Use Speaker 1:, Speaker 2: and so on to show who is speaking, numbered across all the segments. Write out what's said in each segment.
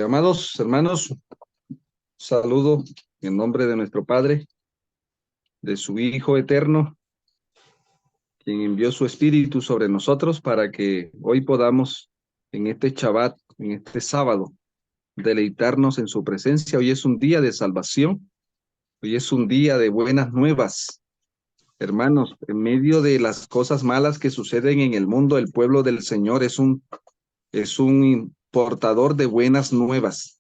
Speaker 1: Amados hermanos, saludo en nombre de nuestro Padre, de su Hijo eterno, quien envió su Espíritu sobre nosotros para que hoy podamos en este Shabbat, en este sábado, deleitarnos en su presencia. Hoy es un día de salvación, hoy es un día de buenas nuevas. Hermanos, en medio de las cosas malas que suceden en el mundo, el pueblo del Señor es un portador de buenas nuevas.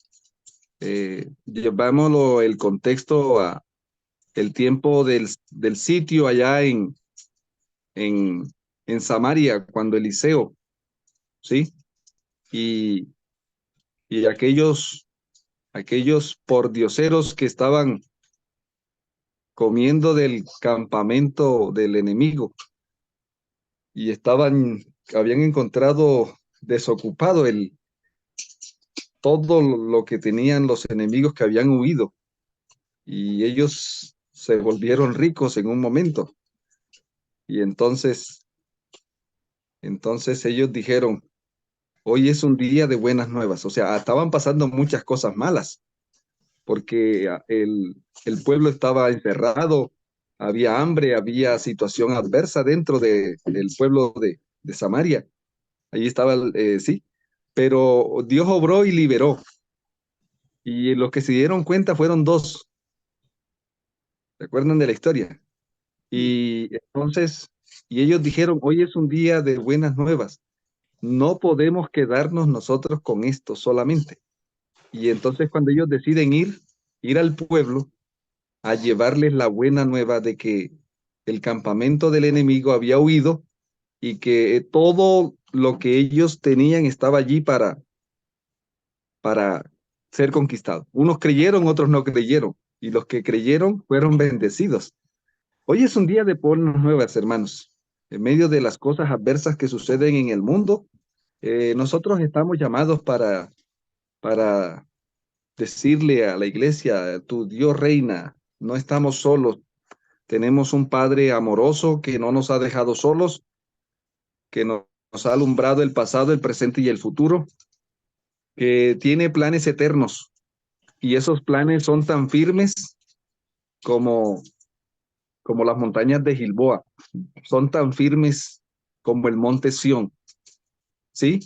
Speaker 1: Llevámoslo el contexto a el tiempo del sitio allá en, en Samaria, cuando Eliseo, ¿sí? Y, y aquellos pordioseros que estaban comiendo del campamento del enemigo y habían encontrado desocupado todo lo que tenían los enemigos que habían huido, y ellos se volvieron ricos en un momento. Y entonces ellos dijeron: hoy es un día de buenas nuevas. O sea, estaban pasando muchas cosas malas, porque el pueblo estaba encerrado, había hambre, había situación adversa dentro del pueblo de Samaria. Allí estaba, sí, pero Dios obró y liberó. Y los que se dieron cuenta fueron dos. ¿Se acuerdan de la historia? Y entonces, y ellos dijeron: hoy es un día de buenas nuevas. No podemos quedarnos nosotros con esto solamente. Y entonces cuando ellos deciden ir al pueblo a llevarles la buena nueva de que el campamento del enemigo había huido y que todo lo que ellos tenían estaba allí para ser conquistado. Unos creyeron, otros no creyeron, y los que creyeron fueron bendecidos. Hoy es un día de buenas nuevas, hermanos. En medio de las cosas adversas que suceden en el mundo, nosotros estamos llamados para decirle a la iglesia: tu Dios reina, no estamos solos, tenemos un Padre amoroso que no nos ha dejado solos, que nos ha alumbrado el pasado, el presente y el futuro, que tiene planes eternos, y esos planes son tan firmes como, como las montañas de Gilboa, son tan firmes como el monte Sión, ¿sí?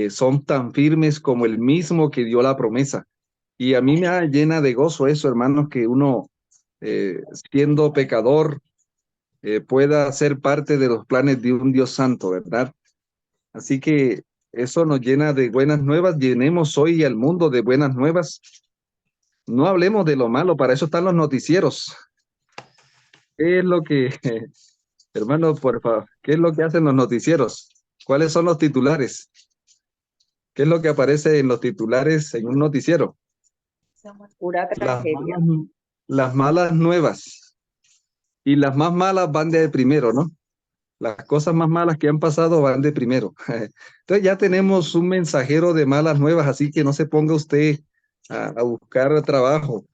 Speaker 1: Son tan firmes como el mismo que dio la promesa. Y a mí me llena de gozo eso, hermanos, que uno, siendo pecador, pueda ser parte de los planes de un Dios santo, ¿verdad? Así que eso nos llena de buenas nuevas. Llenemos hoy al mundo de buenas nuevas. No hablemos de lo malo, para eso están los noticieros. ¿Qué es lo que, hermano, por favor, qué es lo que hacen los noticieros? ¿Cuáles son los titulares? ¿Qué es lo que aparece en los titulares en un noticiero?
Speaker 2: Pura
Speaker 1: Las
Speaker 2: tragedia.
Speaker 1: malas, las malas nuevas. Y las más malas van de primero, ¿no? Las cosas más malas que han pasado van de primero. Entonces ya tenemos un mensajero de malas nuevas, así que no se ponga usted a buscar trabajo.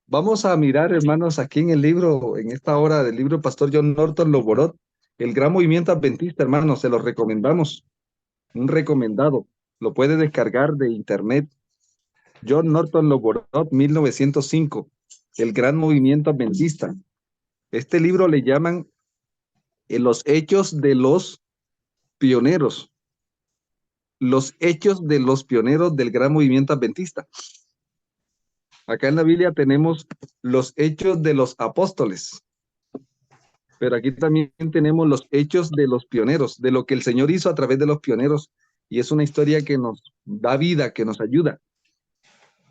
Speaker 1: Vamos a mirar, hermanos, aquí en el libro, en esta hora del libro del Pastor John Norton Loborot, el Gran Movimiento Adventista, hermanos, se lo recomendamos, un recomendado. Lo puede descargar de internet. John Norton Loborot, 1905, el Gran Movimiento Adventista. Este libro le llaman Los Hechos de los Pioneros. Los hechos de los pioneros del Gran Movimiento Adventista. Acá en la Biblia tenemos los hechos de los apóstoles, pero aquí también tenemos los hechos de los pioneros, de lo que el Señor hizo a través de los pioneros, y es una historia que nos da vida, que nos ayuda.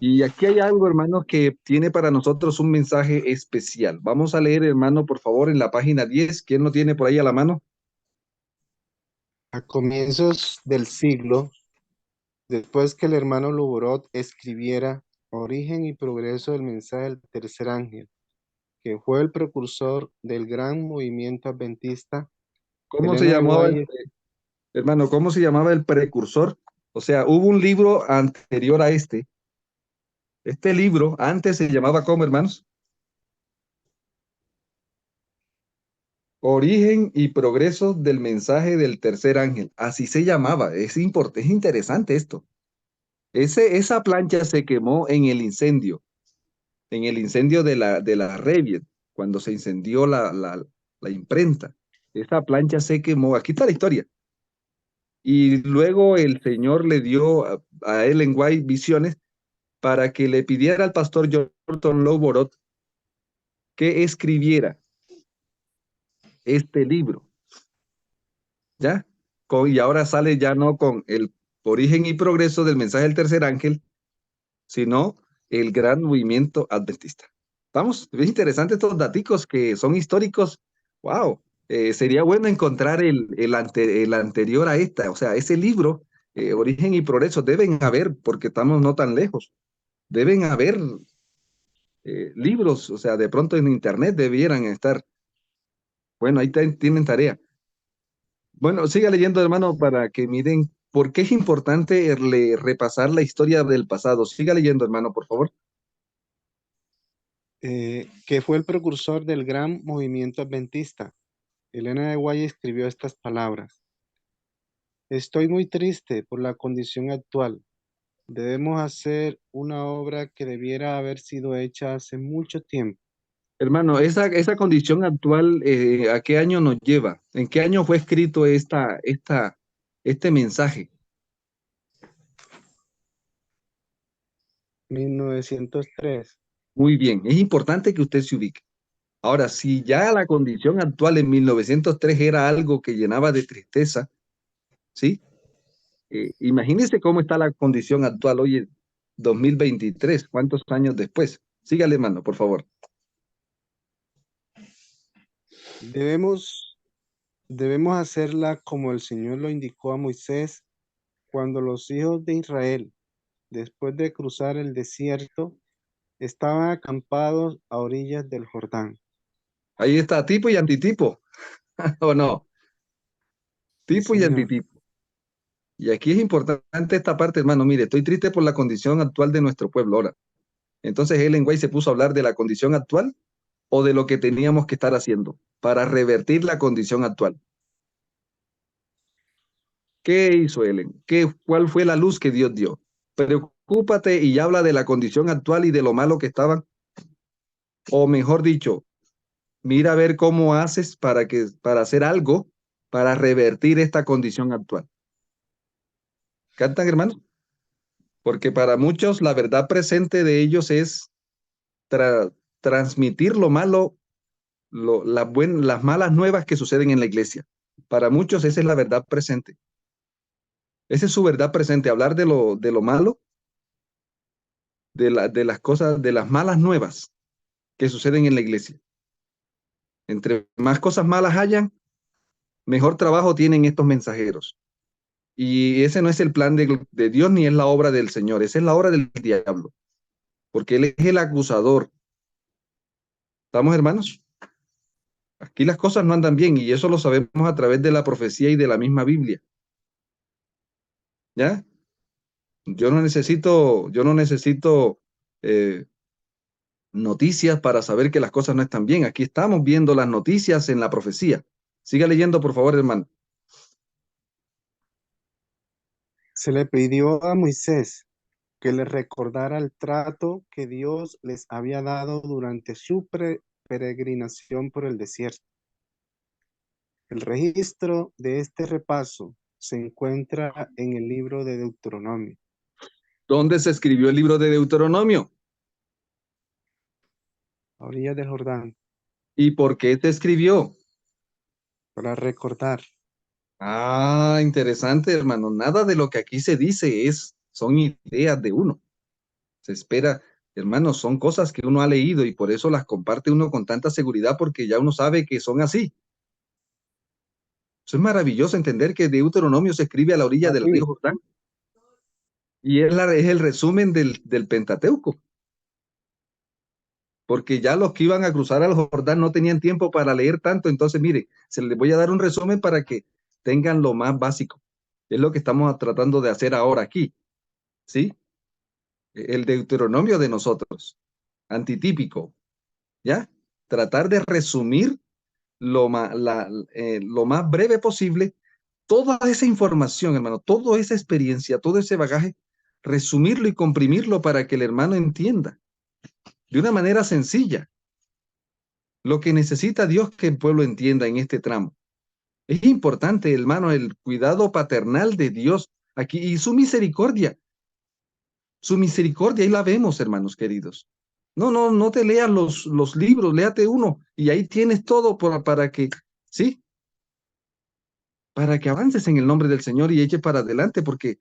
Speaker 1: Y aquí hay algo, hermanos, que tiene para nosotros un mensaje especial. Vamos a leer, hermano, por favor, en la página 10. ¿Quién lo tiene por ahí a la mano?
Speaker 3: A comienzos del siglo, después que el hermano Luborot escribiera Origen y progreso del mensaje del tercer ángel, que fue el precursor del gran movimiento adventista,
Speaker 1: ¿Cómo se
Speaker 3: Elena de
Speaker 1: llamaba,
Speaker 3: White,
Speaker 1: hermano, cómo se llamaba el precursor? O sea, hubo un libro anterior a este. Este libro antes se llamaba ¿cómo, hermanos? Origen y progreso del mensaje del tercer ángel. Así se llamaba. Es interesante esto. Esa plancha se quemó en el incendio de la Revie, cuando se incendió la imprenta. Esa plancha se quemó. Aquí está la historia. Y luego el Señor le dio a Ellen White visiones para que le pidiera al pastor Jordan Loborot que escribiera este libro, ¿ya? Y ahora sale ya no con el origen y progreso del mensaje del tercer ángel, sino el gran movimiento adventista. ¿Vamos? Es interesante estos daticos que son históricos. ¡Wow! Sería bueno encontrar el anterior a esta, o sea, ese libro, Origen y Progreso, deben haber, porque estamos no tan lejos, deben haber libros, o sea, de pronto en internet debieran estar. Bueno, ahí tienen tarea. Bueno, siga leyendo, hermano, para que miren por qué es importante repasar la historia del pasado. Siga leyendo, hermano, por favor.
Speaker 3: Que fue el precursor del gran movimiento adventista. Elena de White escribió estas palabras: estoy muy triste por la condición actual. Debemos hacer una obra que debiera haber sido hecha hace mucho tiempo.
Speaker 1: Hermano, esa condición actual, ¿a qué año nos lleva? ¿En qué año fue escrito este mensaje?
Speaker 3: 1903.
Speaker 1: Muy bien, es importante que usted se ubique. Ahora, si ya la condición actual en 1903 era algo que llenaba de tristeza, ¿sí? Imagínese cómo está la condición actual hoy en 2023, ¿cuántos años después? Sígale, hermano, por favor.
Speaker 3: Debemos hacerla como el Señor lo indicó a Moisés cuando los hijos de Israel, después de cruzar el desierto, estaban acampados a orillas del Jordán.
Speaker 1: Ahí está, tipo y antitipo, ¿o no?
Speaker 3: Sí,
Speaker 1: Tipo y
Speaker 3: señor.
Speaker 1: antitipo. Y aquí es importante esta parte, hermano. Mire, estoy triste por la condición actual de nuestro pueblo ahora. Entonces Ellen White se puso a hablar de la condición actual o de lo que teníamos que estar haciendo para revertir la condición actual. ¿Qué hizo Ellen? ¿Cuál fue la luz que Dios dio? Preocúpate y habla de la condición actual y de lo malo que estaban. O mejor dicho, mira a ver cómo haces para hacer algo para revertir esta condición actual. ¿Cantan, hermanos? Porque para muchos la verdad presente de ellos es transmitir lo malo, las malas nuevas que suceden en la iglesia. Para muchos esa es la verdad presente. Esa es su verdad presente, hablar de lo malo, de las cosas, de las malas nuevas que suceden en la iglesia. Entre más cosas malas hayan, mejor trabajo tienen estos mensajeros. Y ese no es el plan de Dios ni es la obra del Señor, esa es la obra del diablo, porque él es el acusador. ¿Estamos, hermanos? Aquí las cosas no andan bien y eso lo sabemos a través de la profecía y de la misma Biblia. ¿Ya? Yo no necesito noticias para saber que las cosas no están bien. Aquí estamos viendo las noticias en la profecía. Siga leyendo, por favor, hermano.
Speaker 3: Se le pidió a Moisés que le recordara el trato que Dios les había dado durante su peregrinación por el desierto. El registro de este repaso se encuentra en el libro de Deuteronomio.
Speaker 1: ¿Dónde se escribió el libro de Deuteronomio?
Speaker 3: A orillas del Jordán,
Speaker 1: ¿Y por qué se escribió?
Speaker 3: para recordar.
Speaker 1: Ah, interesante, hermano. Nada de lo que aquí se dice son ideas de uno. Se espera, hermano, son cosas que uno ha leído y por eso las comparte uno con tanta seguridad porque ya uno sabe que son así. Eso es maravilloso entender que Deuteronomio se escribe a la orilla del río
Speaker 3: Papi,
Speaker 1: Jordán y es el resumen del Pentateuco, porque ya los que iban a cruzar al Jordán no tenían tiempo para leer tanto. Entonces, mire, se les voy a dar un resumen para que tengan lo más básico. Es lo que estamos tratando de hacer ahora aquí, ¿sí? El Deuteronomio de nosotros, antitípico, ¿ya? Tratar de resumir lo más breve posible toda esa información, hermano, toda esa experiencia, todo ese bagaje, resumirlo y comprimirlo para que el hermano entienda de una manera sencilla lo que necesita Dios que el pueblo entienda en este tramo. Es importante, hermano, el cuidado paternal de Dios aquí y su misericordia. Su misericordia, ahí la vemos, hermanos queridos. No te leas los libros, léate uno y ahí tienes todo para que, ¿sí? Para que avances en el nombre del Señor y eche para adelante, porque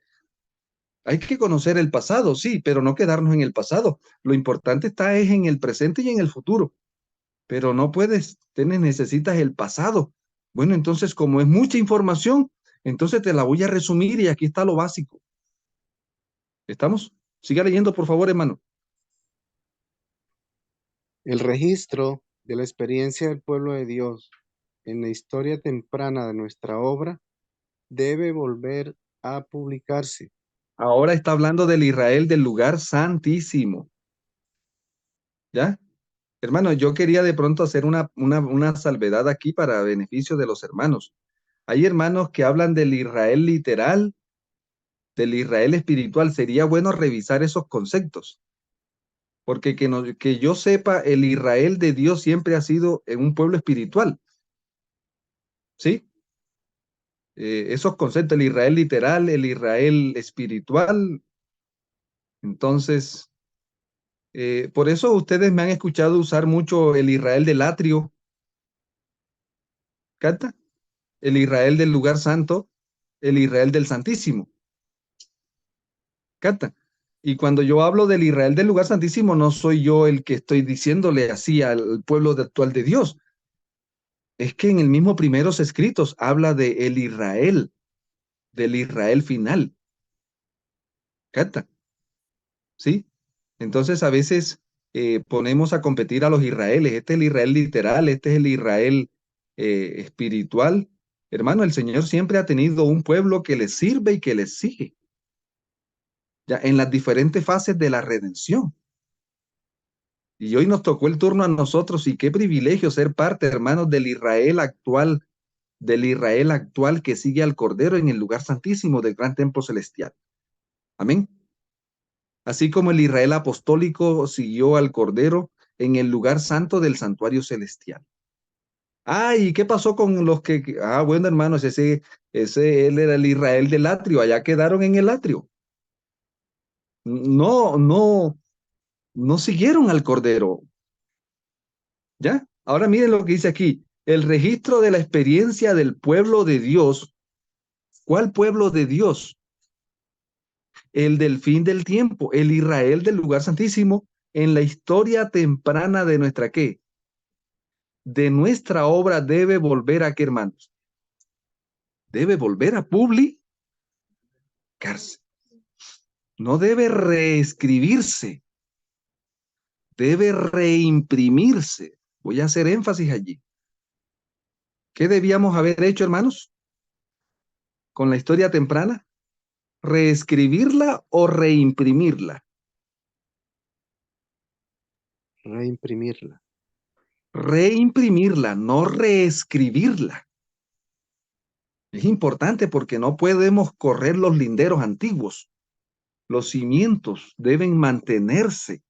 Speaker 1: hay que conocer el pasado, sí, pero no quedarnos en el pasado. Lo importante está es en el presente y en el futuro, pero no puedes, necesitas el pasado. Bueno, entonces como es mucha información, entonces te la voy a resumir y aquí está lo básico. ¿Estamos? Siga leyendo, por favor, hermano.
Speaker 3: El registro de la experiencia del pueblo de Dios en la historia temprana de nuestra obra debe volver a publicarse.
Speaker 1: Ahora está hablando del Israel del lugar santísimo. ¿Ya? Hermano, yo quería de pronto hacer una salvedad aquí para beneficio de los hermanos. Hay hermanos que hablan del Israel literal, del Israel espiritual. Sería bueno revisar esos conceptos, porque que yo sepa, el Israel de Dios siempre ha sido un pueblo espiritual, ¿sí? Esos conceptos, el Israel literal, el Israel espiritual. Entonces, por eso ustedes me han escuchado usar mucho el Israel del atrio, ¿canta? El Israel del lugar santo, el Israel del Santísimo, ¿canta? Y cuando yo hablo del Israel del lugar santísimo, no soy yo el que estoy diciéndole así al pueblo actual de Dios. Es que en el mismo primeros escritos habla de el Israel, del Israel final, ¿canta? ¿Sí? Entonces a veces ponemos a competir a los Israeles. Este es el Israel literal, este es el Israel espiritual. Hermano, el Señor siempre ha tenido un pueblo que le sirve y que le sigue, ya en las diferentes fases de la redención. Y hoy nos tocó el turno a nosotros y qué privilegio ser parte, hermanos, del Israel actual que sigue al Cordero en el lugar santísimo del gran templo celestial. Amén. Así como el Israel apostólico siguió al Cordero en el lugar santo del santuario celestial. Ah, ¿y qué pasó con los bueno, hermanos, él era el Israel del atrio, allá quedaron en el atrio. No siguieron al Cordero. ¿Ya? Ahora miren lo que dice aquí. El registro de la experiencia del pueblo de Dios. ¿Cuál pueblo de Dios? El del fin del tiempo, el Israel del lugar santísimo, en la historia temprana de nuestra ¿qué? De nuestra obra debe volver a ¿qué, hermanos? Debe volver a publicarse. No debe reescribirse, debe reimprimirse. Voy a hacer énfasis allí. ¿Qué debíamos haber hecho, hermanos? Con la historia temprana, reescribirla o reimprimirla.
Speaker 3: Reimprimirla.
Speaker 1: Reimprimirla, no reescribirla. Es importante porque no podemos correr los linderos antiguos. Los cimientos deben mantenerse,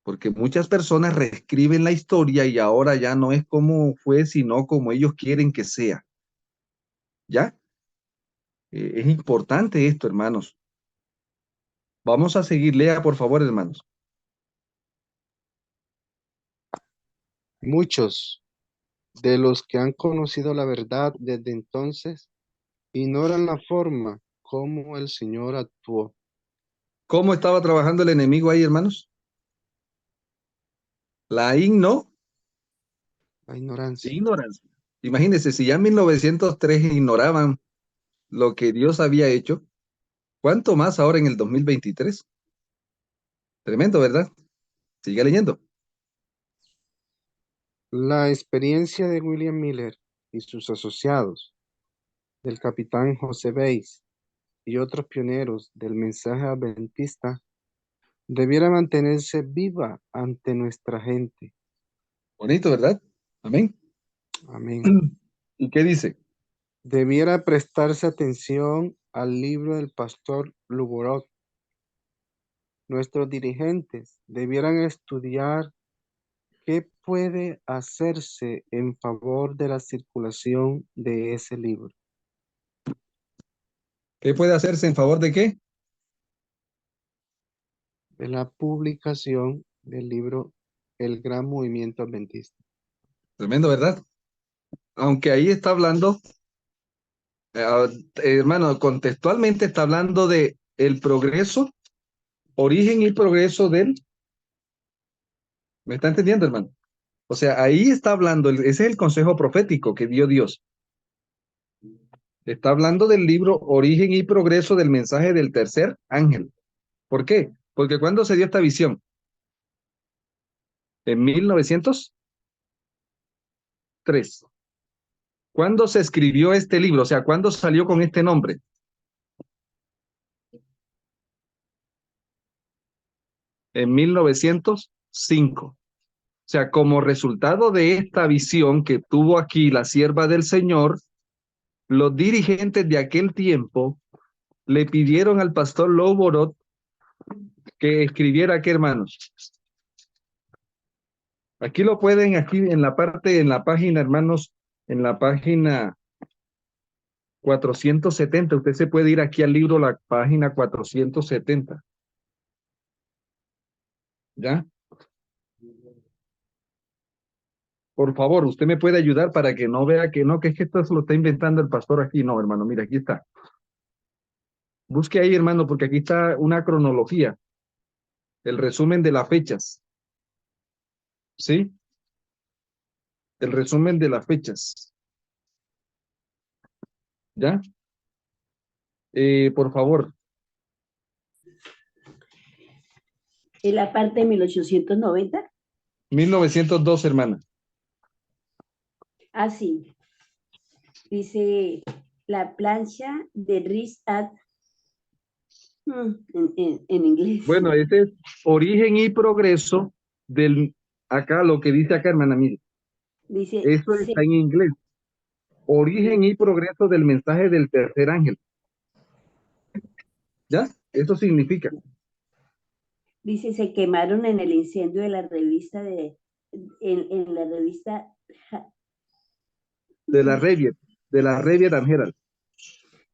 Speaker 1: porque muchas personas reescriben la historia y ahora ya no es como fue, sino como ellos quieren que sea. ¿Ya? Es importante esto, hermanos. Vamos a seguir. Lea, por favor, hermanos.
Speaker 3: Muchos de los que han conocido la verdad desde entonces ignoran la forma como el Señor actuó.
Speaker 1: ¿Cómo estaba trabajando el enemigo ahí, hermanos? La
Speaker 3: La ignorancia.
Speaker 1: ignorancia. Imagínense, si ya en 1903 ignoraban lo que Dios había hecho, ¿cuánto más ahora en el 2023? Tremendo, ¿verdad? Sigue leyendo.
Speaker 3: La experiencia de William Miller y sus asociados, del capitán José Bates y otros pioneros del mensaje adventista, debiera mantenerse viva ante nuestra gente.
Speaker 1: Bonito, ¿verdad? Amén.
Speaker 3: Amén.
Speaker 1: ¿Y qué dice?
Speaker 3: Debiera prestarse atención al libro del pastor Luborot. Nuestros dirigentes debieran estudiar qué puede hacerse en favor de la circulación de ese libro.
Speaker 1: ¿Qué puede hacerse en favor de qué?
Speaker 3: De la publicación del libro El Gran Movimiento Adventista.
Speaker 1: Tremendo, ¿verdad? Aunque ahí está hablando, hermano, contextualmente está hablando de el progreso, origen y progreso del, ¿me está entendiendo, hermano? O sea, ahí está hablando, ese es el consejo profético que dio Dios. Está hablando del libro Origen y Progreso del mensaje del tercer ángel. ¿Por qué? Porque cuando se dio esta visión, en 1903. ¿Cuándo se escribió este libro? O sea, ¿cuándo salió con este nombre? En 1905. O sea, como resultado de esta visión que tuvo aquí la sierva del Señor, los dirigentes de aquel tiempo le pidieron al pastor Loborot que escribiera, ¿qué, hermanos? Aquí lo pueden, aquí en la parte, en la página, hermanos, en la página 470. Usted se puede ir aquí al libro, la página 470. ¿Ya? Por favor, usted me puede ayudar para que no vea que no, que es que esto se lo está inventando el pastor aquí. No, hermano, mira, aquí está. Busque ahí, hermano, porque aquí está una cronología, el resumen de las fechas. ¿Sí? El resumen de las fechas. ¿Ya? Por favor.
Speaker 2: ¿En la parte de 1890?
Speaker 1: 1902, hermana.
Speaker 2: Ah, sí. Dice la plancha de Riz en inglés.
Speaker 1: Bueno, este es origen y progreso del, acá, lo que dice acá, hermana, mire.
Speaker 2: Dice,
Speaker 1: Eso está en inglés. Origen y progreso del mensaje del tercer ángel. ¿Ya? Eso significa.
Speaker 2: dice, se quemaron en el incendio de la revista en la revista
Speaker 1: De la Revia Herald.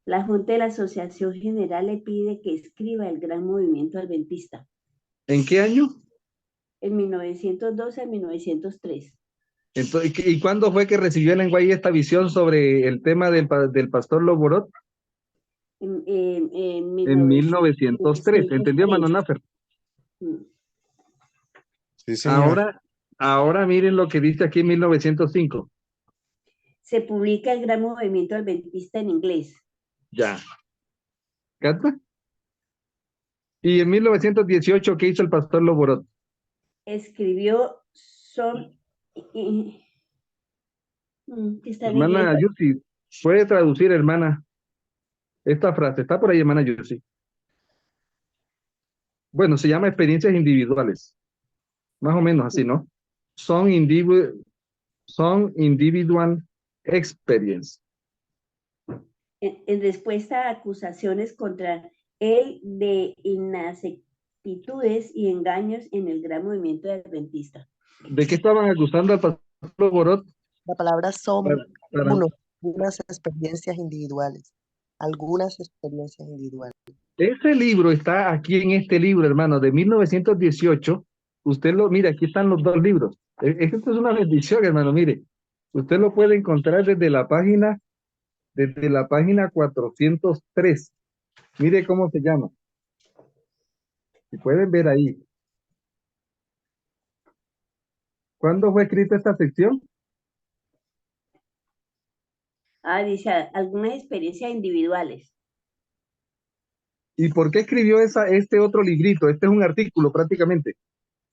Speaker 2: La Junta de la Asociación General le pide que escriba el Gran Movimiento Adventista.
Speaker 1: ¿En qué año?
Speaker 2: En 1912 a 1903.
Speaker 1: Entonces, ¿y cuándo fue que recibió el lenguaje esta visión sobre el tema del pastor Loborot?
Speaker 2: En
Speaker 1: En 1903. ¿Entendió, hermano
Speaker 2: 1903.
Speaker 1: Nafer?
Speaker 3: Sí, señor.
Speaker 1: Ahora miren lo que dice aquí en 1905.
Speaker 2: Se publica el Gran Movimiento Adventista en inglés.
Speaker 1: Ya. ¿Cata? Y en 1918, ¿qué hizo el pastor Loborot?
Speaker 2: Escribió está en inglés.
Speaker 1: Hermana Yusi, puede traducir, hermana, esta frase. Está por ahí, hermana Yusi. Bueno, se llama experiencias individuales. Más o menos así, ¿no? Son individual experience.
Speaker 2: En respuesta a acusaciones contra él de inexactitudes y engaños en el Gran Movimiento Adventista.
Speaker 1: ¿De qué estaban acusando al pastor Loborot?
Speaker 4: La palabra son
Speaker 1: Para-
Speaker 4: algunas experiencias individuales. Algunas experiencias individuales.
Speaker 1: Ese libro está aquí en este libro, hermano, de 1918. Usted lo, mira, aquí están los dos libros. Esto es una bendición, hermano, mire. Usted lo puede encontrar desde la página 403. Mire cómo se llama. Si pueden ver ahí. ¿Cuándo fue escrita esta sección?
Speaker 2: Dice algunas experiencias individuales.
Speaker 1: ¿Y por qué escribió este otro librito? Este es un artículo prácticamente.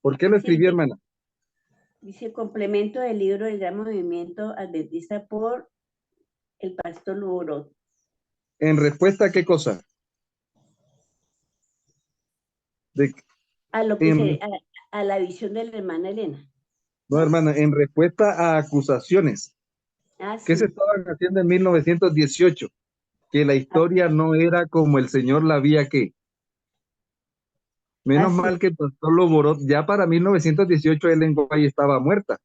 Speaker 1: ¿Por qué lo escribió, hermana?
Speaker 2: Dice complemento del libro del Gran Movimiento Adventista por el pastor Luborot.
Speaker 1: ¿En respuesta a qué cosa?
Speaker 2: A lo que a la visión de la hermana Elena.
Speaker 1: No, hermana, en respuesta a acusaciones.
Speaker 2: Ah,
Speaker 1: ¿Qué se
Speaker 2: sí.
Speaker 1: estaban haciendo en 1918? Que la historia no era como el Señor la había que. Menos
Speaker 2: Así.
Speaker 1: mal que el pastor Loborot, ya para 1918 Ellen White estaba muerta.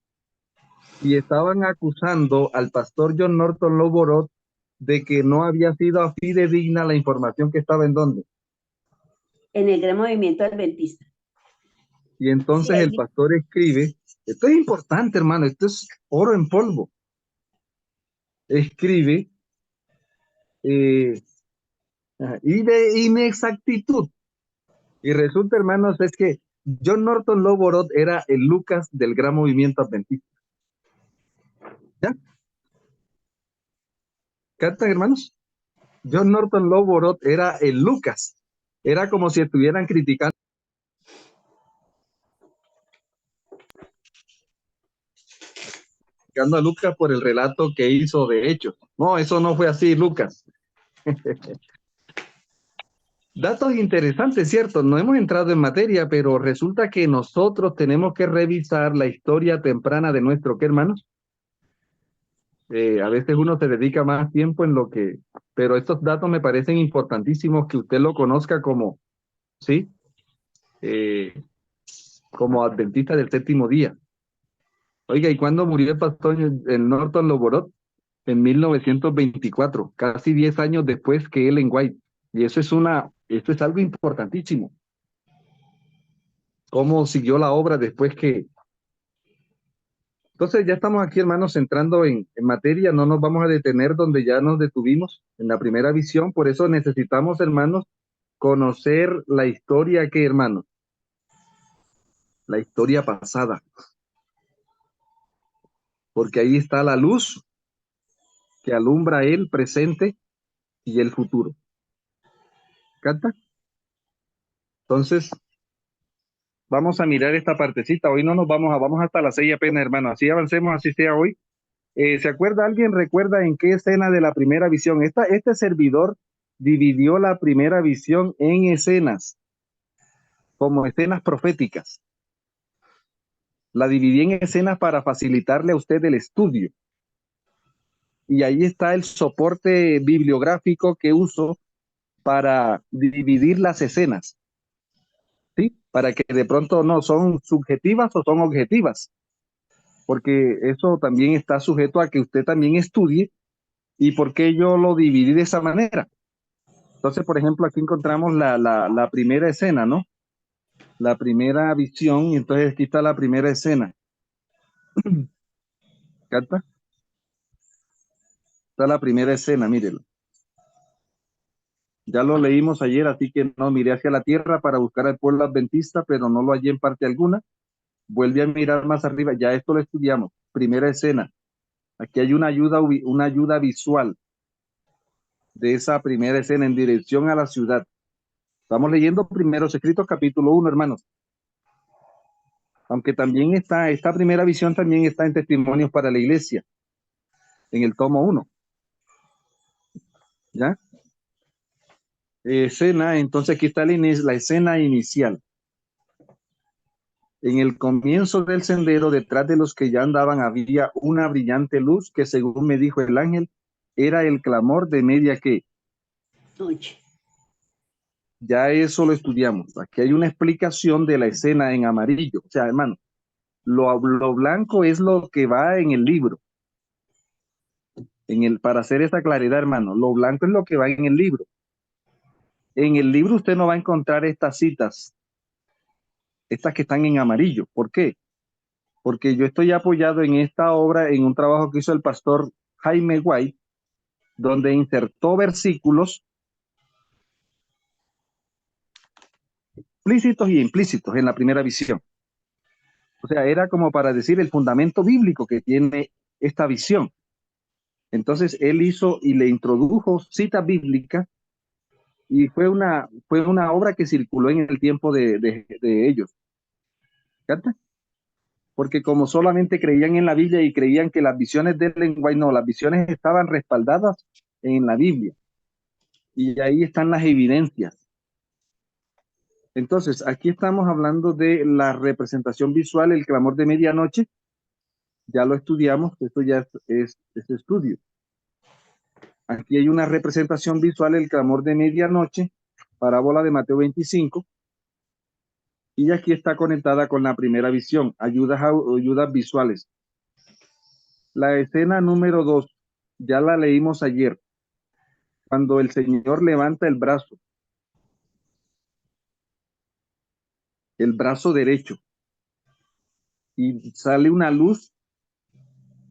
Speaker 1: Y estaban acusando al pastor John Norton Loborot de que no había sido fidedigna la información que estaba en donde.
Speaker 2: En el Gran Movimiento Adventista.
Speaker 1: Y
Speaker 2: Sí,
Speaker 1: entonces el pastor escribe, esto es importante, hermano, esto es oro en polvo. Escribe, y de inexactitud. Y resulta, hermanos, es que John Norton Loborot era el Lucas del Gran Movimiento Adventista. ¿Ya? ¿Captan, hermanos? John Norton Loborot era el Lucas. Era como si estuvieran criticando a Lucas por el relato que hizo de Hechos. No, eso no fue así, Lucas. Datos interesantes, ¿cierto? No hemos entrado en materia, pero resulta que nosotros tenemos que revisar la historia temprana de nuestro, ¿qué, hermanos? A veces uno se dedica más tiempo en lo que, pero estos datos me parecen importantísimos que usted lo conozca como, ¿sí? Como adventista del séptimo día. Oiga, ¿y cuándo murió el pastor el Norton Loborot? En 1924, casi 10 años después que Ellen White. Y eso es algo importantísimo. Cómo siguió la obra después que. Entonces ya estamos aquí, hermanos, entrando en materia, no nos vamos a detener donde ya nos detuvimos en la primera visión, por eso necesitamos, hermanos, conocer la historia que, hermanos, la historia pasada, porque ahí está la luz que alumbra el presente y el futuro. ¿Canta? Entonces, vamos a mirar esta partecita, hoy no nos vamos hasta las 6 apenas, hermano, así avancemos, así sea hoy. ¿Se acuerda alguien? ¿Recuerda en qué escena de la primera visión? Este servidor dividió la primera visión en escenas, como escenas proféticas. La dividí en escenas para facilitarle a usted el estudio. Y ahí está el soporte bibliográfico que uso para dividir las escenas. ¿Sí? Para que de pronto no son subjetivas o son objetivas. Porque eso también está sujeto a que usted también estudie y por qué yo lo dividí de esa manera. Entonces, por ejemplo, aquí encontramos la primera escena, ¿no? La primera visión, y entonces aquí está la primera escena. ¿Capta? Está la primera escena, mírelo. Ya lo leímos ayer, así que no, miré hacia la tierra para buscar al pueblo adventista, pero no lo hallé en parte alguna. Vuelve a mirar más arriba, ya esto lo estudiamos. Primera escena. Aquí hay una ayuda visual de esa primera escena en dirección a la ciudad. Estamos leyendo Primeros Escritos, capítulo 1, hermanos. Aunque también esta primera visión también está en Testimonios para la Iglesia, en el tomo 1. ¿Ya? Escena, entonces aquí está la escena inicial. En el comienzo del sendero, detrás de los que ya andaban, había una brillante luz que, según me dijo el ángel, era el clamor de media que.
Speaker 2: Noche.
Speaker 1: Ya eso lo estudiamos. Aquí hay una explicación de la escena en amarillo. O sea, hermano, lo blanco es lo que va en el libro. Para hacer esa claridad, hermano, lo blanco es lo que va en el libro. En el libro usted no va a encontrar estas citas, estas que están en amarillo. ¿Por qué? Porque yo estoy apoyado en esta obra, en un trabajo que hizo el pastor Jaime White, donde insertó versículos explícitos y implícitos en la primera visión. O sea, era como para decir el fundamento bíblico que tiene esta visión. Entonces, él hizo y le introdujo citas bíblicas y fue una obra que circuló en el tiempo de ellos. ¿Cierto? Porque como solamente creían en la Biblia y creían que las visiones del lenguaje, no, las visiones estaban respaldadas en la Biblia. Y ahí están las evidencias. Entonces, aquí estamos hablando de la representación visual, el clamor de medianoche, Ya lo estudiamos, esto ya es estudio. Aquí hay una representación visual, el clamor de medianoche, parábola de Mateo 25, y aquí está conectada con la primera visión, ayudas visuales. La escena número 2, ya la leímos ayer, cuando el Señor levanta el brazo derecho, y sale una luz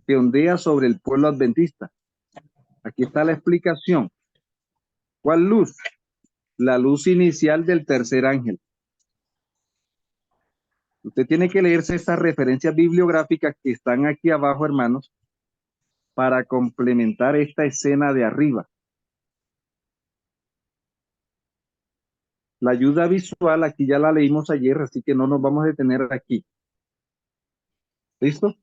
Speaker 1: que ondea sobre el pueblo adventista. Aquí está la explicación. ¿Cuál luz? La luz inicial del tercer ángel. Usted tiene que leerse estas referencias bibliográficas que están aquí abajo, hermanos, para complementar esta escena de arriba. La ayuda visual aquí ya la leímos ayer, así que no nos vamos a detener aquí. ¿Listo?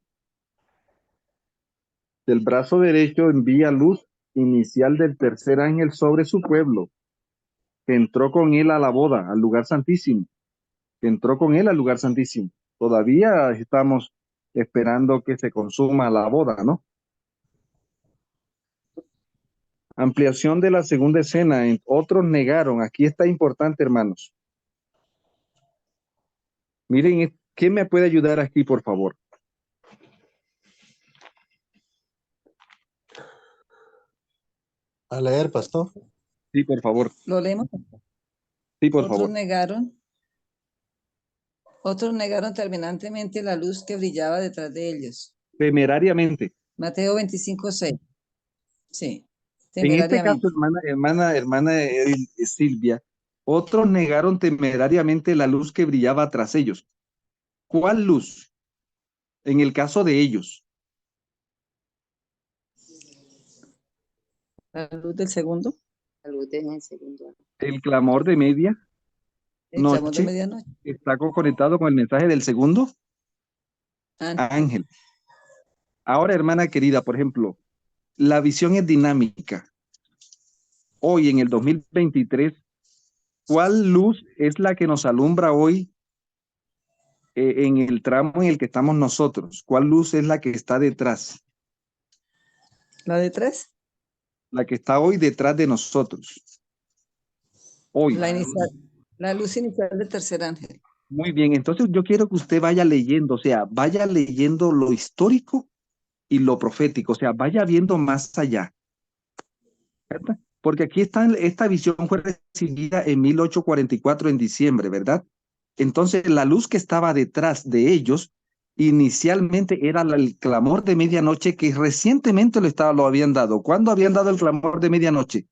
Speaker 1: Del brazo derecho envía luz inicial del tercer ángel sobre su pueblo, que entró con él a la boda, al lugar santísimo. Que entró con él al lugar santísimo. Todavía estamos esperando que se consuma la boda, ¿no? Ampliación de la segunda escena. Otros negaron. Aquí está importante, hermanos. Miren, ¿quién me puede ayudar aquí, por favor?
Speaker 3: A leer, pastor.
Speaker 1: Sí, por favor.
Speaker 5: ¿Lo leemos?
Speaker 1: Sí, por
Speaker 5: Otros
Speaker 1: favor.
Speaker 5: negaron terminantemente la luz que brillaba detrás de ellos.
Speaker 1: Temerariamente.
Speaker 5: Mateo 25:6. Sí,
Speaker 1: En este
Speaker 5: temerariamente.
Speaker 1: caso, hermana Silvia, otros negaron temerariamente la luz que brillaba tras ellos. ¿Cuál luz? En el caso de ellos.
Speaker 5: La luz del segundo.
Speaker 2: La luz en el segundo.
Speaker 1: El clamor de
Speaker 5: El clamor de
Speaker 1: noche
Speaker 5: medianoche.
Speaker 1: está conectado con el mensaje del segundo ángel. Ahora, hermana querida, por ejemplo, la visión es dinámica. Hoy, en el 2023, ¿cuál luz es la que nos alumbra hoy en el tramo en el que estamos nosotros? ¿Cuál luz es la que está detrás?
Speaker 5: ¿La de 3?
Speaker 1: La que está hoy detrás de nosotros. Hoy.
Speaker 5: La luz inicial del tercer ángel.
Speaker 1: Muy bien, entonces yo quiero que usted vaya leyendo, o sea, vaya leyendo lo histórico y lo profético, o sea, vaya viendo más allá. ¿Verdad? Porque aquí está, esta visión fue recibida en 1844 en diciembre, ¿verdad? Entonces la luz que estaba detrás de ellos inicialmente era el clamor de medianoche que recientemente lo habían dado. ¿Cuándo habían dado el clamor de medianoche?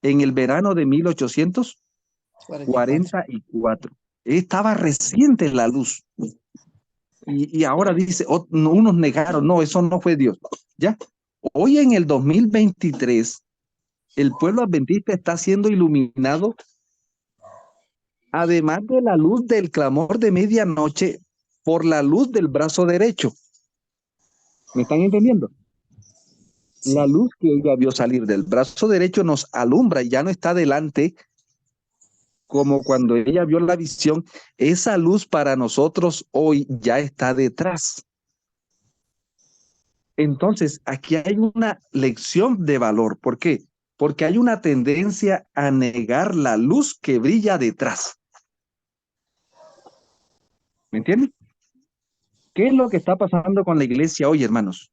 Speaker 1: En el verano de 1844. Estaba reciente la luz. Y ahora dice, unos negaron, no, eso no fue Dios. ¿Ya? Hoy en el 2023, el pueblo adventista está siendo iluminado, además de la luz del clamor de medianoche, por la luz del brazo derecho. ¿Me están entendiendo? Sí. La luz que ella vio salir del brazo derecho nos alumbra y ya no está delante, como cuando ella vio la visión. Esa luz para nosotros hoy ya está detrás. Entonces, aquí hay una lección de valor. ¿Por qué? Porque hay una tendencia a negar la luz que brilla detrás. ¿Me entienden? ¿Qué es lo que está pasando con la iglesia hoy, hermanos?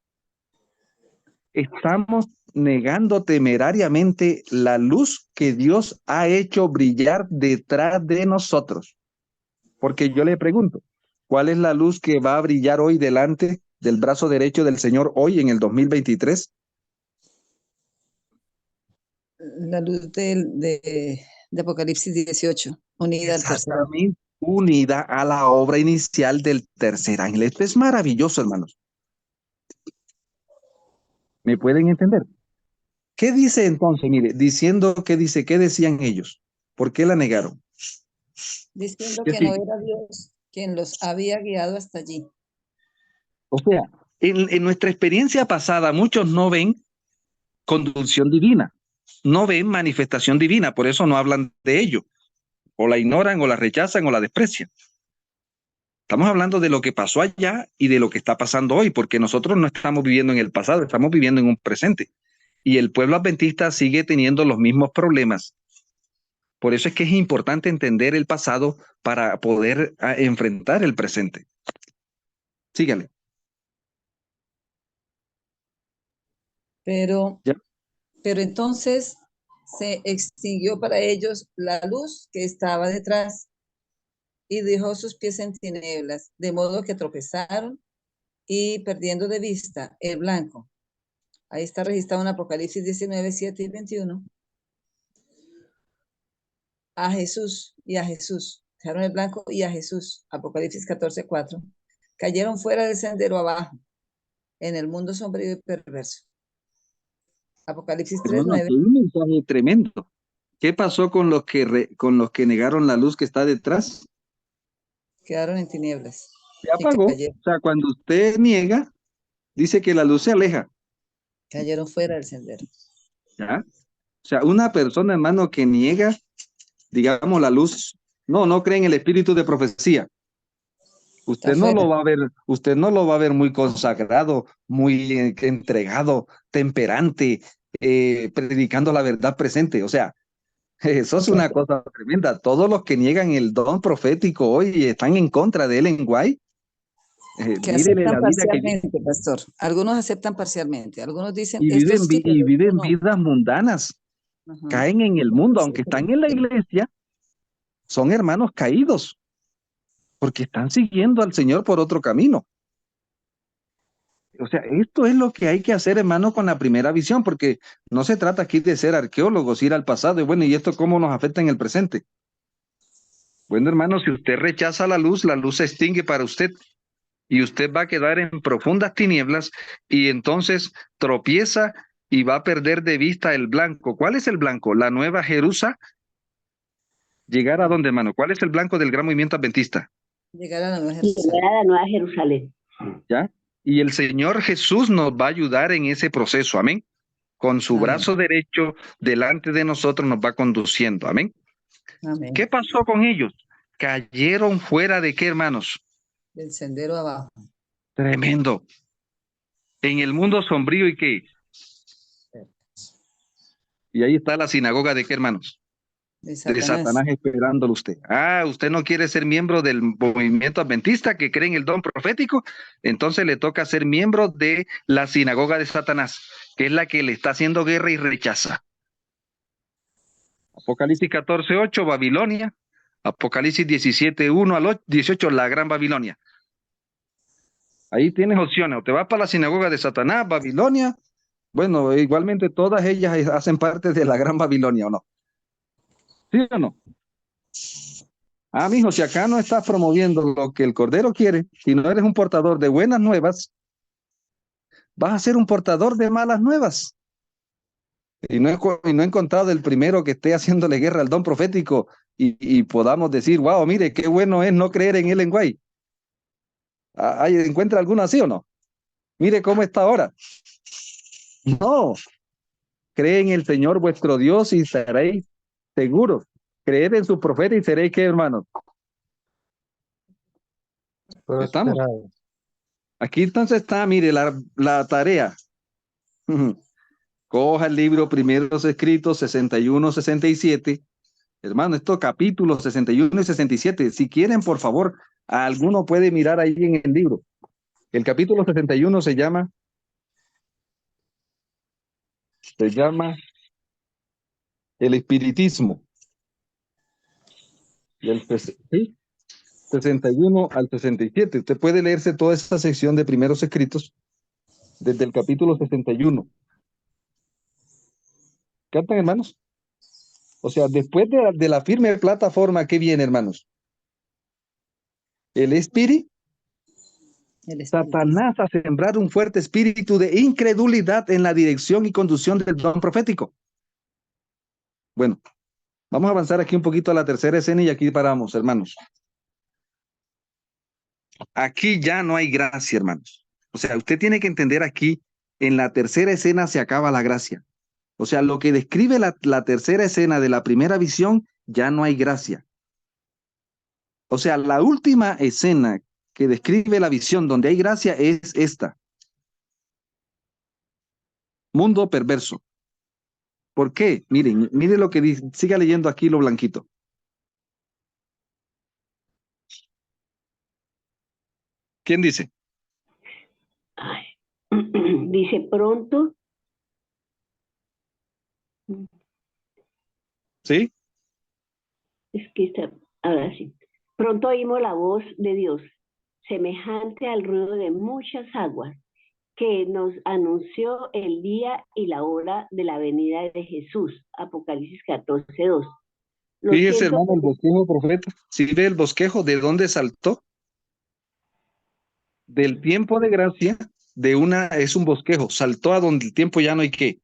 Speaker 1: Estamos negando temerariamente la luz que Dios ha hecho brillar detrás de nosotros. Porque yo le pregunto, ¿cuál es la luz que va a brillar hoy delante del brazo derecho del Señor hoy en el 2023?
Speaker 5: La luz de Apocalipsis 18, unida al tercer ángel.
Speaker 1: Unida a la obra inicial del tercer ángel. Esto es maravilloso, hermanos. ¿Me pueden entender? ¿Qué dice entonces? Mire, diciendo que dice, ¿qué decían ellos? ¿Por qué la negaron?
Speaker 5: Diciendo que no era Dios quien los había guiado hasta allí.
Speaker 1: O sea, en nuestra experiencia pasada, muchos no ven conducción divina, no ven manifestación divina, por eso no hablan de ello. O la ignoran, o la rechazan, o la desprecian. Estamos hablando de lo que pasó allá y de lo que está pasando hoy, porque nosotros no estamos viviendo en el pasado, estamos viviendo en un presente. Y el pueblo adventista sigue teniendo los mismos problemas. Por eso es que es importante entender el pasado para poder enfrentar el presente. Sígale.
Speaker 5: Pero,
Speaker 1: ¿Ya?
Speaker 5: pero entonces se extinguió para ellos la luz que estaba detrás y dejó sus pies en tinieblas, de modo que tropezaron y perdiendo de vista el blanco. Ahí está registrado en Apocalipsis 19, 7 y 21. A Jesús y a Jesús. Dejaron el blanco y a Jesús. Apocalipsis 14, 4. Cayeron fuera del sendero abajo, en el mundo sombrío y perverso. Apocalipsis 3,
Speaker 1: Hermano,
Speaker 5: 9.
Speaker 1: aquí hay un mensaje tremendo. ¿Qué pasó con los que negaron la luz que está detrás?
Speaker 5: Quedaron en tinieblas.
Speaker 1: Se
Speaker 5: Y
Speaker 1: apagó.
Speaker 5: cayeron,
Speaker 1: O sea, cuando usted niega, dice que la luz se aleja.
Speaker 5: cayeron fuera del sendero.
Speaker 1: ¿Ya? O sea, una persona, hermano, que niega, digamos, la luz, no cree en el espíritu de profecía. Usted no lo va a ver, usted no lo va a ver muy consagrado, muy entregado, temperante, predicando la verdad presente. O sea, eso es una cosa tremenda. Todos los que niegan el don profético hoy están en contra de Ellen White.
Speaker 5: Que
Speaker 1: Mírele
Speaker 5: aceptan
Speaker 1: la vida que vive.
Speaker 5: parcialmente, pastor. Algunos aceptan parcialmente. Algunos dicen,
Speaker 1: Y
Speaker 5: esto
Speaker 1: viven,
Speaker 5: sí, pero
Speaker 1: y
Speaker 5: esto
Speaker 1: viven
Speaker 5: no.
Speaker 1: vidas mundanas.
Speaker 5: Ajá.
Speaker 1: Caen en el mundo,
Speaker 5: Sí,
Speaker 1: aunque están en la iglesia, son hermanos caídos, porque están siguiendo al Señor por otro camino. O sea, esto es lo que hay que hacer, hermano, con la primera visión, porque no se trata aquí de ser arqueólogos, ir al pasado, y bueno, ¿y esto cómo nos afecta en el presente? Bueno, hermano, si usted rechaza la luz se extingue para usted, y usted va a quedar en profundas tinieblas, y entonces tropieza y va a perder de vista el blanco. ¿Cuál es el blanco? La Nueva Jerusalén. ¿Llegar a dónde, hermano? ¿Cuál es el blanco del gran movimiento adventista?
Speaker 5: Llegar a la Nueva
Speaker 2: Y
Speaker 5: Jerusalén.
Speaker 2: llegar a la Nueva Jerusalén.
Speaker 1: ¿Ya? Y el Señor Jesús nos va a ayudar en ese proceso, amén. Con su
Speaker 5: Amén.
Speaker 1: brazo derecho delante de nosotros nos va conduciendo, amén.
Speaker 5: Amén.
Speaker 1: ¿Qué pasó con ellos? Cayeron fuera de qué, hermanos?
Speaker 5: Del sendero abajo.
Speaker 1: Tremendo. En el mundo sombrío y qué. Y ahí está la sinagoga de qué, hermanos.
Speaker 5: De
Speaker 1: De Satanás esperándolo usted. Usted no quiere ser miembro del movimiento adventista que cree en el don profético, entonces le toca ser miembro de la sinagoga de Satanás, que es la que le está haciendo guerra y rechaza. Apocalipsis 14:8, Babilonia. Apocalipsis 17:1 al 18, la gran Babilonia. Ahí tienes opciones, o te vas para la sinagoga de Satanás, Babilonia. Bueno, igualmente todas ellas hacen parte de la gran Babilonia, ¿o no? ¿Sí o no? Mijo, si acá no estás promoviendo lo que el Cordero quiere, si no eres un portador de buenas nuevas, vas a ser un portador de malas nuevas. Y no he encontrado el primero que esté haciéndole guerra al don profético y podamos decir, wow, mire, qué bueno es no creer en Ellen White. ¿Encuentra alguno así o no? Mire cómo está ahora. No, cree en el Señor vuestro Dios y seréis seguros. Creed en su profeta y seréis, ¿qué, hermanos? Estamos. Aquí entonces está, mire, la tarea. Coja el libro Primeros Escritos 61, 67. Hermano, estos capítulos 61 y 67. Si quieren, por favor, alguno puede mirar ahí en el libro. El capítulo 61 se llama el espiritismo. Y el 61 al 67. Usted puede leerse toda esta sección de Primeros Escritos desde el capítulo 61. ¿Captan, hermanos? O sea, después de la firme plataforma, ¿qué viene, hermanos? El espíritu. Satanás a sembrar un fuerte espíritu de incredulidad en la dirección y conducción del don profético. Bueno, vamos a avanzar aquí un poquito a la tercera escena y aquí paramos, hermanos. Aquí ya no hay gracia, hermanos. O sea, usted tiene que entender aquí, en la tercera escena se acaba la gracia. O sea, lo que describe la tercera escena de la primera visión, ya no hay gracia. O sea, la última escena que describe la visión donde hay gracia es esta. Mundo perverso. ¿Por qué? Miren lo que dice. Siga leyendo aquí lo blanquito. ¿Quién dice?
Speaker 2: Ay. Dice pronto.
Speaker 1: ¿Sí?
Speaker 2: Es que está, ahora sí. Pronto oímos la voz de Dios, semejante al ruido de muchas aguas, que nos anunció el día y la hora de la venida de Jesús. Apocalipsis 14:2.
Speaker 1: Fíjese, hermano, el bosquejo, profeta. Si ve el bosquejo, ¿de dónde saltó? Del tiempo de gracia, es un bosquejo. Saltó a donde el tiempo ya no hay qué.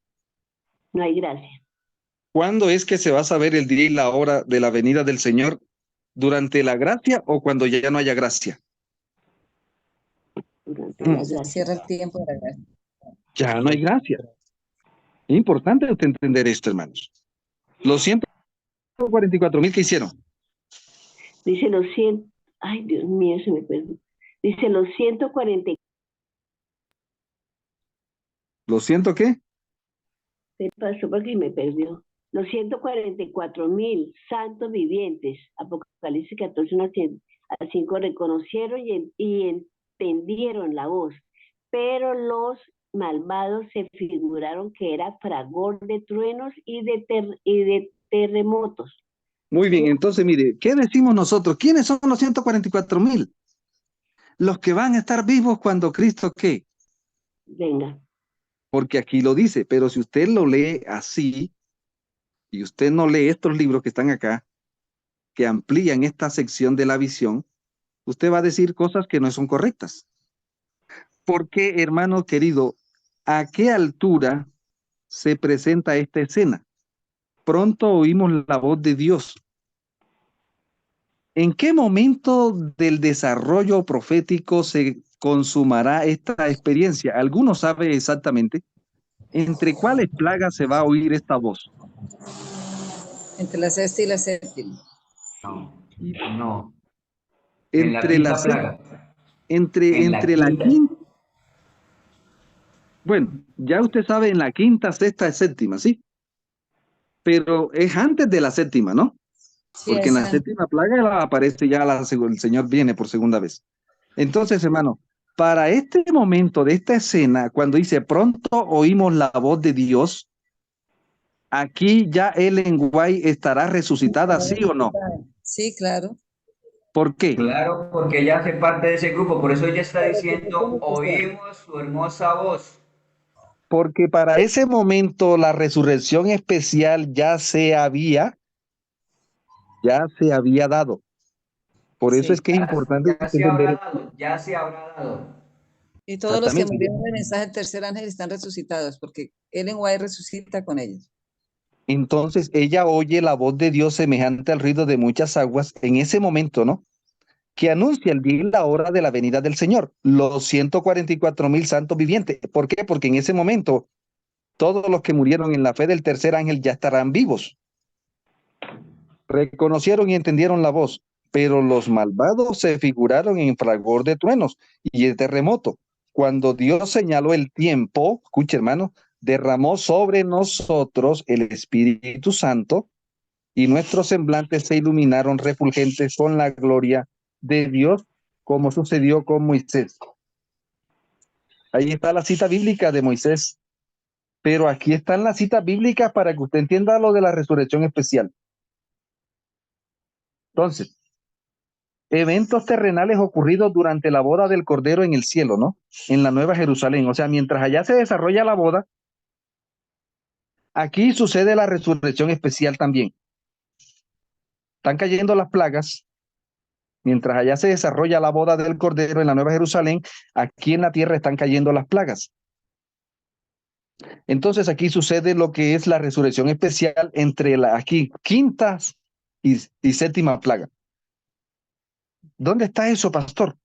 Speaker 2: No hay gracia.
Speaker 1: ¿Cuándo es que se va a saber el día y la hora de la venida del Señor? ¿Durante la gracia o cuando ya no haya gracia?
Speaker 2: Durante la
Speaker 5: Se
Speaker 2: gracia.
Speaker 5: cierra el tiempo de la gracia.
Speaker 1: Ya no hay gracia. Es importante usted entender esto, hermanos. Los 144,000 que hicieron.
Speaker 2: Dice los 100. Ay, Dios mío, se me perdió. Dice los 140.
Speaker 1: ¿Lo siento qué?
Speaker 2: ¿Qué pasó? Porque me perdió. Los 144,000 santos vivientes, Apocalipsis 14, 1 a 5, reconocieron y entendieron la voz, pero los malvados se figuraron que era fragor de truenos y de terremotos.
Speaker 1: Muy bien, entonces mire, ¿qué decimos nosotros? ¿Quiénes son los 144,000? Los que van a estar vivos cuando Cristo, ¿qué?
Speaker 2: Venga.
Speaker 1: Porque aquí lo dice, pero si usted lo lee así, y usted no lee estos libros que están acá, que amplían esta sección de la visión, usted va a decir cosas que no son correctas. Porque, hermano querido, ¿a qué altura se presenta esta escena? Pronto oímos la voz de Dios. ¿En qué momento del desarrollo profético se consumará esta experiencia? ¿Alguno sabe exactamente entre cuáles plagas se va a oír esta voz?
Speaker 5: Entre la sexta y la séptima.
Speaker 6: No.
Speaker 1: Entre
Speaker 6: en
Speaker 1: la
Speaker 6: la quinta plaga.
Speaker 1: entre la quinta. Bueno, ya usted sabe en la quinta, sexta y séptima, ¿sí? Pero es antes de la séptima, ¿no?
Speaker 5: Sí,
Speaker 1: Porque en la
Speaker 5: exacto.
Speaker 1: séptima plaga aparece ya el Señor viene por segunda vez. Entonces, hermano, para este momento de esta escena, cuando dice pronto oímos la voz de Dios, aquí ya Ellen White estará resucitada, ¿sí o no?
Speaker 5: Sí, claro.
Speaker 1: ¿Por qué?
Speaker 6: Claro, porque ella hace parte de ese grupo, por eso ella está diciendo, oímos su hermosa voz.
Speaker 1: Porque para ese momento la resurrección especial ya se había dado. Por eso
Speaker 5: Sí.
Speaker 1: es que es importante entender.
Speaker 6: Ya se habrá dado.
Speaker 5: Y todos los que
Speaker 1: Exactamente.
Speaker 5: murieron en el mensaje del tercer ángel están resucitados, porque Ellen White resucita con ellos.
Speaker 1: Entonces ella oye la voz de Dios semejante al ruido de muchas aguas en ese momento, ¿no? Que anuncia el día y la hora de la venida del Señor. Los 144,000 santos vivientes. ¿Por qué? Porque en ese momento todos los que murieron en la fe del tercer ángel ya estarán vivos. Reconocieron y entendieron la voz, pero los malvados se figuraron en fragor de truenos y de terremoto. Cuando Dios señaló el tiempo, escuche hermano, derramó sobre nosotros el Espíritu Santo y nuestros semblantes se iluminaron refulgentes con la gloria de Dios, como sucedió con Moisés. Ahí está la cita bíblica de Moisés, pero aquí están las citas bíblicas para que usted entienda lo de la resurrección especial. Entonces, eventos terrenales ocurridos durante la boda del Cordero en el cielo, ¿no? En la Nueva Jerusalén. O sea, mientras allá se desarrolla la boda, aquí sucede la resurrección especial también. Están cayendo las plagas. Mientras allá se desarrolla la boda del Cordero en la Nueva Jerusalén, aquí en la tierra están cayendo las plagas. Entonces aquí sucede lo que es la resurrección especial entre aquí quinta y séptima plaga. ¿Dónde está eso, pastor?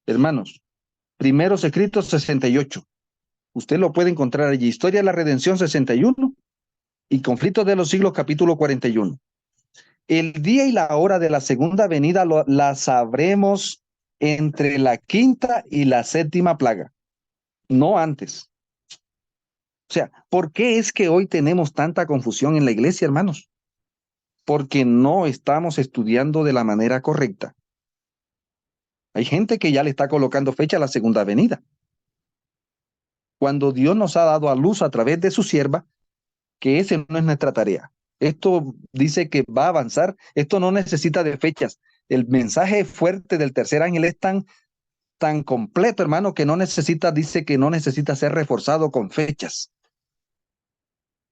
Speaker 1: Hermanos, primeros escritos 68. Usted lo puede encontrar allí. Historia de la Redención 61 y Conflictos de los Siglos capítulo 41. El día y la hora de la segunda venida la sabremos entre la quinta y la séptima plaga, no antes. O sea, ¿por qué es que hoy tenemos tanta confusión en la iglesia, hermanos? Porque no estamos estudiando de la manera correcta. Hay gente que ya le está colocando fecha a la segunda venida. Cuando Dios nos ha dado a luz a través de su sierva, que esa no es nuestra tarea. Esto dice que va a avanzar, esto no necesita de fechas. El mensaje fuerte del tercer ángel es tan completo, hermano, que no necesita, dice que no necesita ser reforzado con fechas.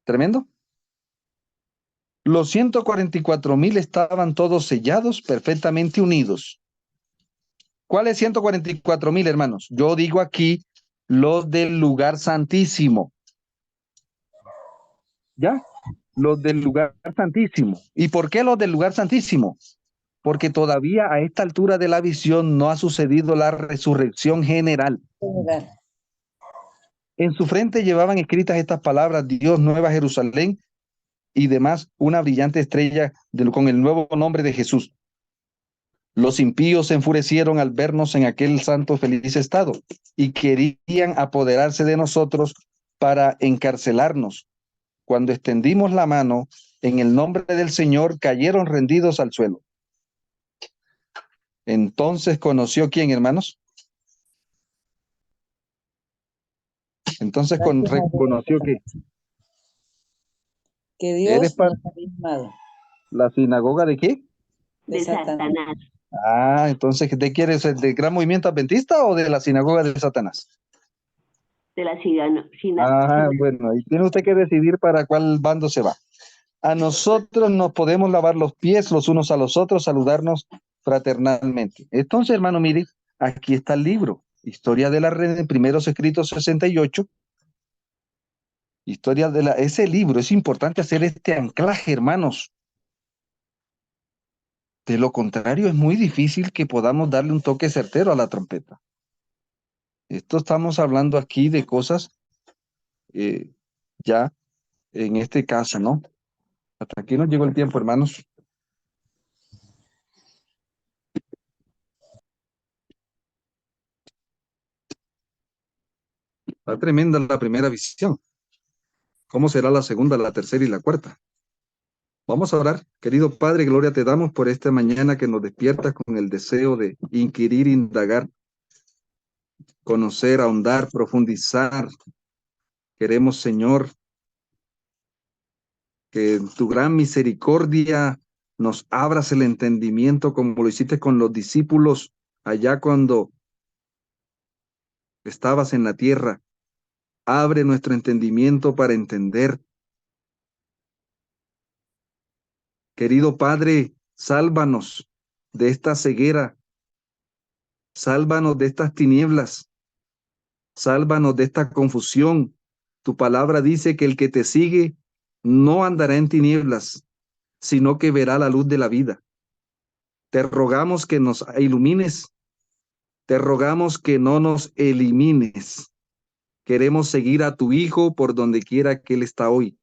Speaker 1: Tremendo. Los 144,000 estaban todos sellados, perfectamente unidos. ¿Cuáles 144,000, hermanos? Yo digo aquí los del lugar santísimo. ¿Ya? Los del lugar santísimo. ¿Y por qué los del lugar santísimo? Porque todavía a esta altura de la visión no ha sucedido la resurrección general. En su frente llevaban escritas estas palabras: Dios, Nueva Jerusalén, y demás, una brillante estrella con el nuevo nombre de Jesús. Los impíos se enfurecieron al vernos en aquel santo feliz estado y querían apoderarse de nosotros para encarcelarnos. Cuando extendimos la mano, en el nombre del Señor cayeron rendidos al suelo. Entonces conoció quién, hermanos. Entonces reconoció
Speaker 5: que Dios
Speaker 1: ¿eres para
Speaker 5: nos había amado.
Speaker 1: la sinagoga de qué?
Speaker 2: De Satanás.
Speaker 1: Ah, entonces, ¿de quieres? ¿De Gran Movimiento Adventista o de la sinagoga de Satanás?
Speaker 2: De la sinagoga.
Speaker 1: Ah, bueno, y tiene usted que decidir para cuál bando se va. A nosotros nos podemos lavar los pies los unos a los otros, saludarnos fraternalmente. Entonces, hermano, mire, aquí está el libro, Historia de la Red, primeros escritos 68. Historia de ese libro, es importante hacer este anclaje, hermanos. De lo contrario, es muy difícil que podamos darle un toque certero a la trompeta. Esto estamos hablando aquí de cosas ya en este caso, ¿no? Hasta aquí nos llegó el tiempo, hermanos. Está tremenda la primera visión. ¿Cómo será la segunda, la tercera y la cuarta? Vamos a orar. Querido Padre, gloria te damos por esta mañana que nos despiertas con el deseo de inquirir, indagar, conocer, ahondar, profundizar. Queremos, Señor, que en tu gran misericordia nos abras el entendimiento como lo hiciste con los discípulos allá cuando estabas en la tierra. Abre nuestro entendimiento para entender. Querido Padre, sálvanos de esta ceguera, sálvanos de estas tinieblas, sálvanos de esta confusión. Tu palabra dice que el que te sigue no andará en tinieblas, sino que verá la luz de la vida. Te rogamos que nos ilumines, te rogamos que no nos elimines. Queremos seguir a tu Hijo por donde quiera que Él está hoy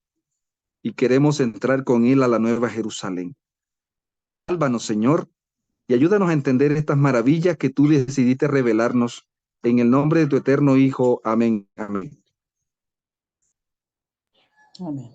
Speaker 1: y queremos entrar con Él a la Nueva Jerusalén. Sálvanos, Señor, y ayúdanos a entender estas maravillas que tú decidiste revelarnos. En el nombre de tu eterno Hijo. Amén. Amén.
Speaker 5: Amén.